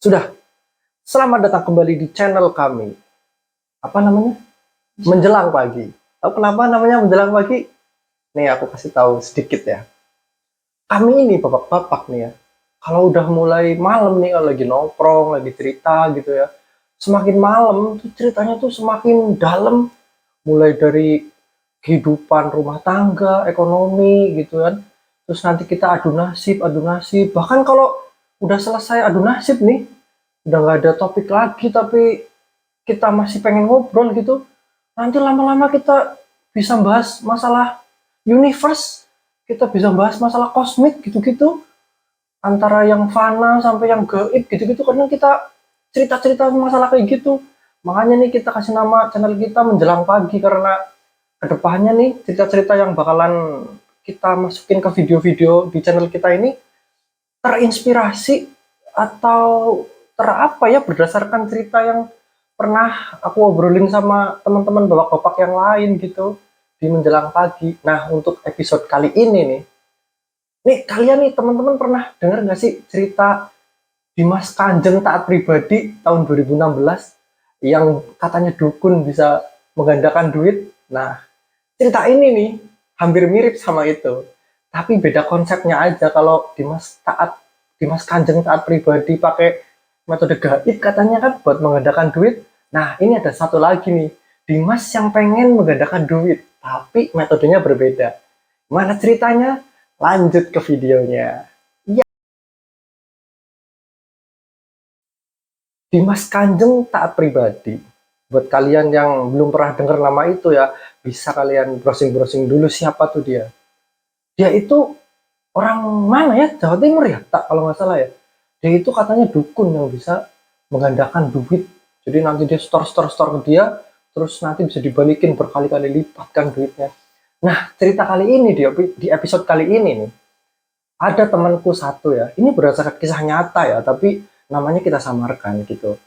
Sudah, selamat datang kembali di channel kami. Apa namanya? Menjelang pagi. Tahu kenapa namanya menjelang pagi? Nih aku kasih tahu sedikit ya. Kami ini bapak-bapak nih ya. Kalau udah mulai malam nih, kalau lagi nongkrong, lagi cerita gitu ya. Semakin malam tuh ceritanya tuh semakin dalam. Mulai dari kehidupan rumah tangga, ekonomi gitu kan. Terus nanti kita adu nasib, adu nasib. Bahkan kalau udah selesai adu nasib nih, udah nggak ada topik lagi tapi kita masih pengen ngobrol gitu, nanti lama-lama kita bisa bahas masalah universe, kita bisa bahas masalah kosmik gitu-gitu, antara yang fana sampai yang gaib gitu-gitu. Kadang kita cerita-cerita masalah kayak gitu. Makanya nih kita kasih nama channel kita Menjelang Pagi, karena kedepannya nih cerita-cerita yang bakalan kita masukin ke video-video di channel kita ini terinspirasi atau terapa ya, berdasarkan cerita yang pernah aku obrolin sama teman-teman bapak-bapak yang lain gitu di Menjelang Pagi. Nah, untuk episode kali ini nih kalian nih teman-teman pernah dengar nggak sih cerita Dimas Kanjeng Taat Pribadi tahun 2016 yang katanya dukun bisa menggandakan duit? Nah, cerita ini nih hampir mirip sama itu, tapi beda konsepnya aja. Kalau Dimas Kanjeng Taat Pribadi pakai metode gaib katanya kan buat menggandakan duit. Nah, ini ada satu lagi nih, Dimas yang pengen menggandakan duit tapi metodenya berbeda. Mana ceritanya? Lanjut ke videonya. Ya, Dimas Kanjeng Taat Pribadi. Buat kalian yang belum pernah dengar nama itu ya, bisa kalian browsing-browsing dulu siapa tuh dia. Dia itu orang mana ya? Jawa Timur ya? Tak, kalau nggak salah ya. Dia itu katanya dukun yang bisa menggandakan duit. Jadi nanti dia store ke dia, terus nanti bisa dibalikin berkali-kali lipat kan duitnya. Nah, cerita kali ini di episode kali ini nih, ada temanku satu ya. Ini berdasarkan kisah nyata ya, tapi namanya kita samarkan gitu.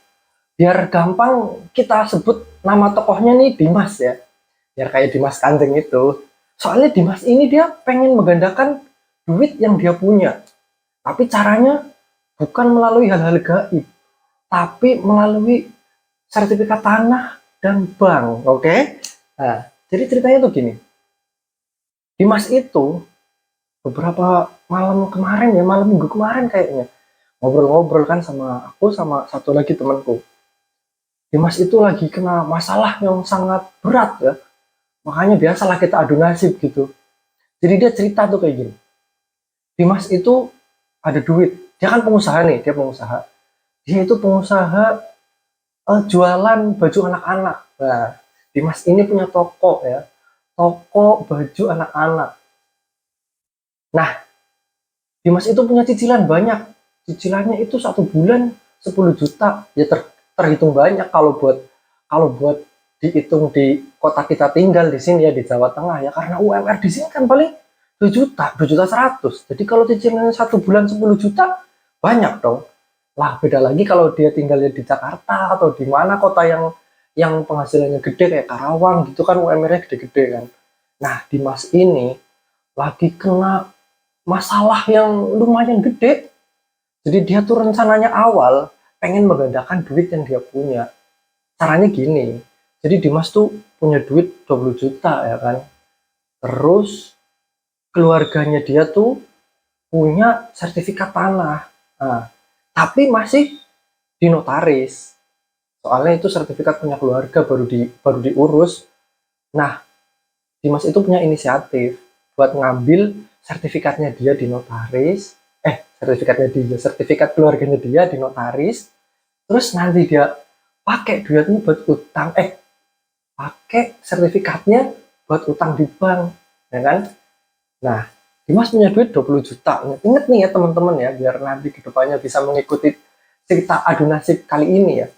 Biar gampang kita sebut nama tokohnya nih Dimas ya. Biar kayak Dimas Kanjeng itu. Soalnya Dimas ini dia pengen menggandakan duit yang dia punya. Tapi caranya bukan melalui hal-hal gaib, tapi melalui sertifikat tanah dan bank. Oke? Nah, jadi ceritanya tuh gini. Dimas itu beberapa malam kemarin ya, malam minggu kemarin kayaknya, ngobrol-ngobrol kan sama aku sama satu lagi temanku. Dimas itu lagi kena masalah yang sangat berat ya. Makanya biasalah kita adu nasib gitu. Jadi dia cerita tuh kayak gini. Dimas itu ada duit. Dia kan pengusaha nih, dia pengusaha. Dia itu pengusaha jualan baju anak-anak. Nah, Dimas ini punya toko ya. Toko baju anak-anak. Nah, Dimas itu punya cicilan banyak. Cicilannya itu 1 bulan 10 juta. Ya terhitung banyak kalau buat dihitung di kota kita tinggal di sini ya, di Jawa Tengah ya, karena UMR di sini kan paling 2 juta, 2 juta 100. Jadi kalau cicilannya 1 bulan 10 juta, banyak dong. Lah beda lagi kalau dia tinggalnya di Jakarta atau di mana kota yang penghasilannya gede kayak Karawang gitu kan, UMR-nya gede-gede kan. Nah, Dimas ini lagi kena masalah yang lumayan gede. Jadi dia tuh rencananya awal pengen menggandakan duit yang dia punya. Caranya gini. Jadi Dimas tuh punya duit 20 juta ya kan. Terus keluarganya dia tuh punya sertifikat tanah. Nah, tapi masih di notaris. Soalnya itu sertifikat punya keluarga baru diurus. Nah, Dimas itu punya inisiatif buat ngambil sertifikatnya dia di notaris. Sertifikat keluarganya dia di notaris. Terus nanti dia pakai duitnya buat utang, pakai sertifikatnya buat utang di bank, ya kan? Nah, Dimas punya duit 20 juta. Ingat nih ya teman-teman ya, biar nanti kedepannya bisa mengikuti cerita adu nasib kali ini ya.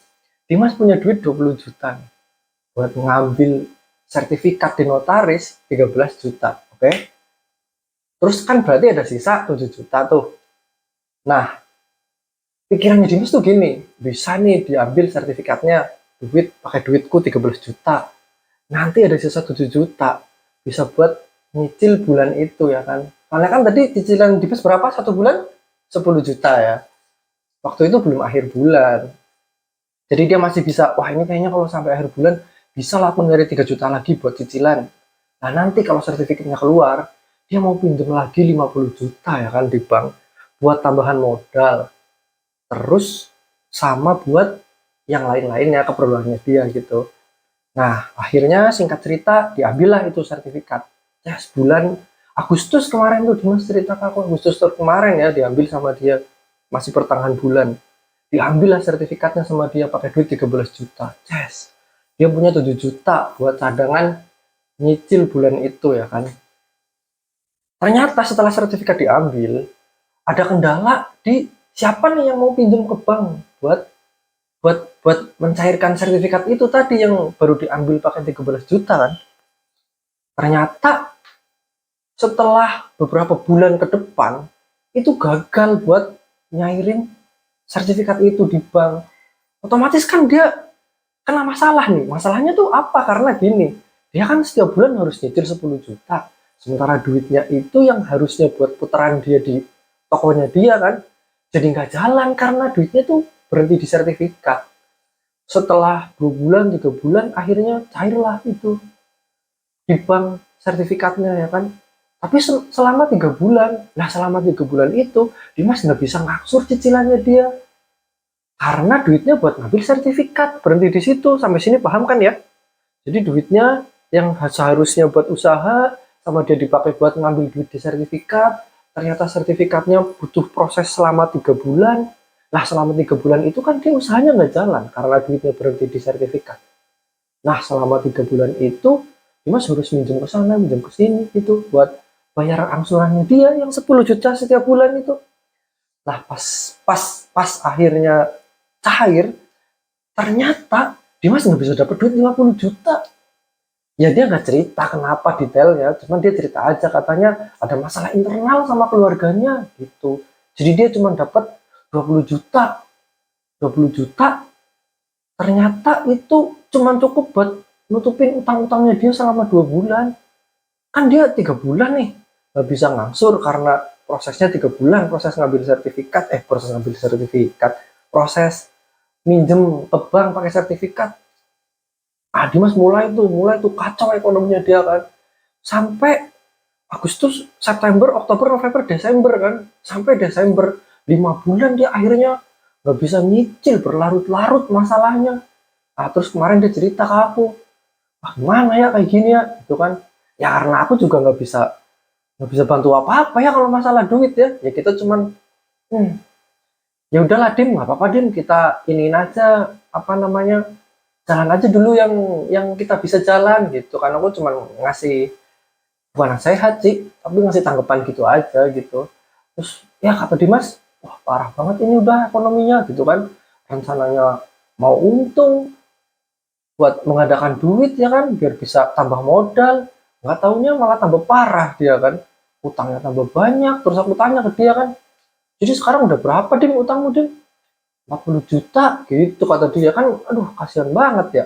Dimas punya duit 20 juta nih, buat ngambil sertifikat di notaris 13 juta. Oke? Terus kan berarti ada sisa 7 juta tuh. Nah, pikirannya Dimas tuh gini, bisa nih diambil sertifikatnya, pakai duitku 13 juta. Nanti ada sisa 7 juta, bisa buat nyicil bulan itu ya kan. Soalnya kan tadi cicilan Dimas berapa? 1 bulan 10 juta ya. Waktu itu belum akhir bulan. Jadi dia masih bisa, wah ini kayaknya kalau sampai akhir bulan bisa lah aku nyari 3 juta lagi buat cicilan. Nah nanti kalau sertifikatnya keluar, dia mau pinjam lagi 50 juta ya kan di bank buat tambahan modal. Terus sama buat yang lain-lainnya keperluannya dia gitu. Nah akhirnya singkat cerita diambillah itu sertifikat. Ya sebulan Agustus kemarin tuh Dimas cerita ke aku, Agustus tahun kemarin ya diambil sama dia, masih pertengahan bulan. Diambil lah sertifikatnya sama dia pakai duit 13 juta. Yes. Dia punya 7 juta buat cadangan nyicil bulan itu ya kan. Ternyata setelah sertifikat diambil, ada kendala di siapa nih yang mau pinjam ke bank buat buat mencairkan sertifikat itu tadi yang baru diambil pakai 13 juta kan. Ternyata setelah beberapa bulan ke depan itu gagal buat nyairin sertifikat itu di bank. Otomatis kan dia kena masalah nih. Masalahnya tuh apa? Karena gini, dia kan setiap bulan harus nyicil 10 juta. Sementara duitnya itu yang harusnya buat putaran dia di tokonya dia kan, jadi nggak jalan karena duitnya tuh berhenti di sertifikat. Setelah 2 bulan, 3 bulan, akhirnya cairlah itu di bank sertifikatnya ya kan. Tapi selama 3 bulan, nah selama 3 bulan itu, Dimas nggak bisa ngaksur cicilannya dia. Karena duitnya buat ngambil sertifikat, berhenti di situ. Sampai sini paham kan ya? Jadi duitnya yang seharusnya buat usaha, sama dia dipakai buat ngambil duit di sertifikat, ternyata sertifikatnya butuh proses selama 3 bulan. Nah selama 3 bulan itu kan dia usahanya nggak jalan, karena duitnya berhenti di sertifikat. Nah selama 3 bulan itu, Dimas harus minjem ke sana, minjem ke sini gitu, buat bayaran angsurannya dia yang 10 juta setiap bulan itu. Nah pas pas pas akhirnya cair, ternyata Dimas nggak bisa dapat duit 50 juta. Ya dia nggak cerita kenapa detailnya, cuman dia cerita aja katanya ada masalah internal sama keluarganya gitu. Jadi dia cuma dapat 20 juta. 20 juta ternyata itu cuma cukup buat nutupin utang-utangnya dia selama 2 bulan. Kan dia 3 bulan nih nggak bisa ngangsur karena prosesnya 3 bulan, proses minjem ke bank pakai sertifikat. Dimas mulai tuh kacau ekonominya dia kan, sampai Agustus, September, Oktober, November, Desember kan, sampai Desember 5 bulan dia akhirnya nggak bisa nyicil, berlarut-larut masalahnya. Terus kemarin dia cerita ke aku, gimana ya kayak gini ya itu kan. Ya karena aku juga nggak bisa bantu apa-apa ya kalau masalah duit ya kita cuman ya udahlah Dim, nggak apa-apa Dim, kita iniin aja apa namanya, jalan aja dulu yang kita bisa jalan gitu kan. Aku cuma ngasih, bukan nasihat sih, tapi ngasih tanggapan gitu aja gitu. Terus ya kata Dimas, wah parah banget ini udah ekonominya gitu kan, rencananya mau untung buat mengadakan duit ya kan biar bisa tambah modal, nggak taunya malah tambah parah dia kan, utangnya tambah banyak. Terus aku tanya ke dia kan, jadi sekarang udah berapa Dim utangmu Dim? 40 juta gitu kata dia kan. Aduh kasihan banget ya.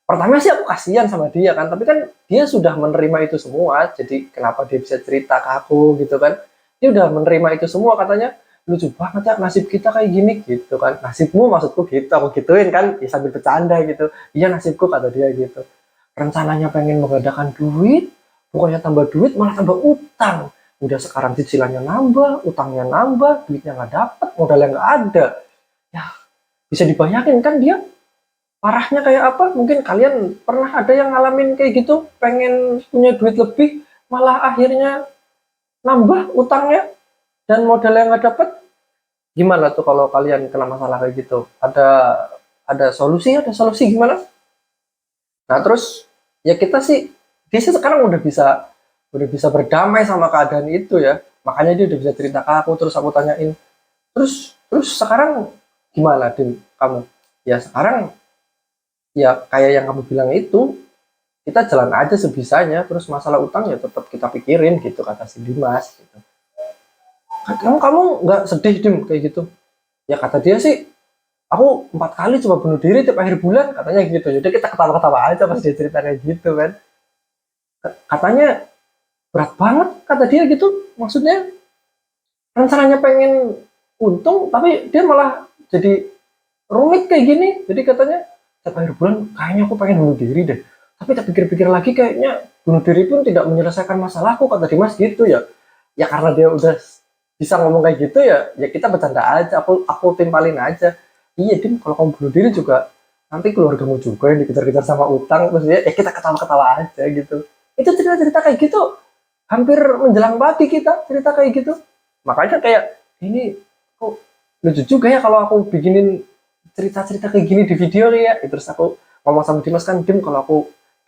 Pertama sih aku kasihan sama dia kan, tapi kan dia sudah menerima itu semua, jadi kenapa dia bisa cerita ke aku gitu kan. Dia udah menerima itu semua, katanya lucu banget ya nasib kita kayak gini gitu kan. Nasibmu maksudku gitu, aku gituin kan ya sambil bercanda gitu. Iya nasibku kata dia gitu, rencananya pengen mengadakan duit, pokoknya tambah duit malah tambah utang. Udah sekarang cicilannya nambah, utangnya nambah, duitnya nggak dapet, modalnya nggak ada. Ya bisa dibayangin kan dia parahnya kayak apa. Mungkin kalian pernah ada yang ngalamin kayak gitu, pengen punya duit lebih malah akhirnya nambah utangnya dan modal yang nggak dapet. Gimana tuh kalau kalian kena masalah kayak gitu? Ada solusi gimana? Nah terus ya kita sih, dia sih sekarang udah bisa berdamai sama keadaan itu ya, makanya dia udah bisa cerita ke aku. Terus aku tanyain, terus sekarang gimana Din kamu? Ya sekarang ya kayak yang kamu bilang itu, kita jalan aja sebisanya, terus masalah utang ya tetap kita pikirin gitu kata si Dimas gitu. Kamu nggak sedih Dim kayak gitu? Ya kata dia sih, aku 4 kali coba bunuh diri tiap akhir bulan katanya gitu. Jadi kita ketawa-ketawa aja pas dia cerita kayak gitu kan. Katanya berat banget kata dia gitu, maksudnya rencananya pengen untung, tapi dia malah jadi rumit kayak gini. Jadi katanya tiap akhir bulan kayaknya aku pengen bunuh diri deh, tapi tak pikir-pikir lagi kayaknya bunuh diri pun tidak menyelesaikan masalahku, kata Dimas gitu ya. Ya karena dia udah bisa ngomong kayak gitu ya, ya kita bercanda aja, aku timpalin aja. Iya Dim, kalau kamu bunuh diri juga nanti keluargamu juga yang dikejar-kejar sama utang, terus ya kita ketawa-ketawa aja gitu. Itu cerita-cerita kayak gitu hampir menjelang pagi kita cerita kayak gitu. Makanya kayak ini kok lucu juga ya kalau aku bikinin cerita-cerita kayak gini di video nih ya. Terus aku ngomong sama Dimas kan, Dim kalau aku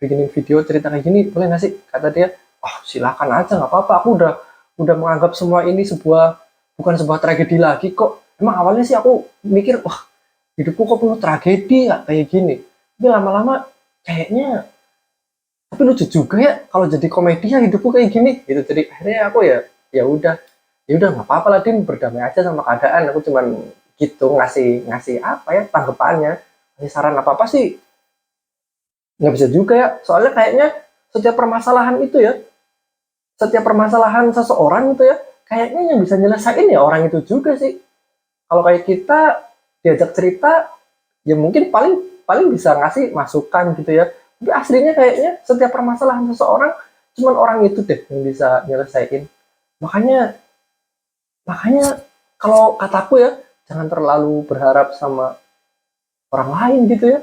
bikinin video cerita kayak gini boleh nggak sih? Kata dia, oh silakan aja nggak apa-apa. Aku udah menganggap semua ini bukan sebuah tragedi lagi kok. Emang awalnya sih aku mikir, wah hidupku kok penuh tragedi ya kayak gini. Tapi lama-lama kayaknya, tapi lucu juga ya kalau jadi komedi ya hidupku kayak gini gitu. Jadi akhirnya aku ya udah nggak apa-apa lah Dim, berdamai aja sama keadaan. Aku cuman gitu ngasih ngasih apa ya tanggapannya, ngasih saran apa apa sih nggak bisa juga ya, soalnya kayaknya setiap permasalahan itu ya, setiap permasalahan seseorang itu ya, kayaknya yang bisa nyelesain ya orang itu juga sih. Kalau kayak kita diajak cerita ya mungkin paling paling bisa ngasih masukan gitu ya, tapi aslinya kayaknya setiap permasalahan seseorang cuman orang itu deh yang bisa nyelesain. Makanya makanya kalau kataku ya, jangan terlalu berharap sama orang lain gitu ya,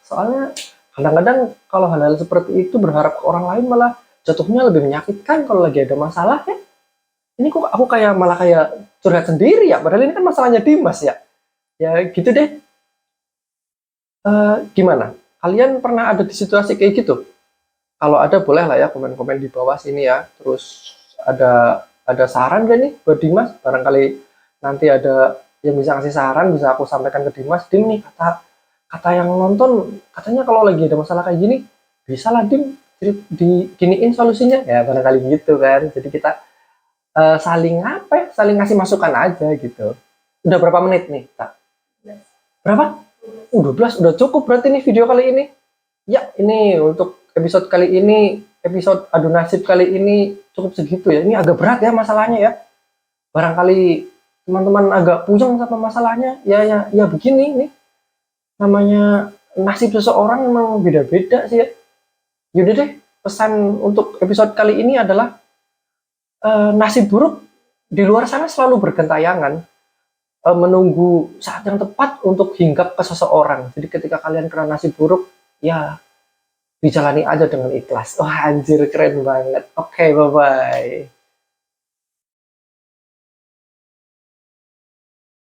soalnya kadang-kadang kalau hal-hal seperti itu berharap ke orang lain malah jatuhnya lebih menyakitkan kalau lagi ada masalah ya. Ini kok aku kayak malah kayak curhat sendiri ya, padahal ini kan masalahnya Dimas ya. Ya gitu deh. Gimana? Kalian pernah ada di situasi kayak gitu? Kalau ada boleh lah ya komen-komen di bawah sini ya. Terus ada saran gak nih buat Dimas? Barangkali nanti ada yang bisa ngasih saran, bisa aku sampaikan ke Dimas. Dim nih kata kata yang nonton katanya kalau lagi ada masalah kayak gini bisa lah Dim diginiin solusinya ya, barangkali gitu kan. Jadi kita saling apa ya, saling ngasih masukan aja gitu. Udah berapa menit nih tak? Berapa? 12 udah cukup berarti nih video kali ini. Ya, ini untuk episode kali ini, episode adu nasib kali ini cukup segitu ya. Ini agak berat ya masalahnya ya. Barangkali teman-teman agak pusing sama masalahnya. Ya begini nih. Namanya nasib seseorang memang beda-beda sih ya. Yaudah deh, pesan untuk episode kali ini adalah nasib buruk di luar sana selalu bergentayangan, menunggu saat yang tepat untuk hinggap ke seseorang. Jadi ketika kalian kena nasib buruk, ya dijalani aja dengan ikhlas. Wah anjir keren banget. Oke, bye-bye.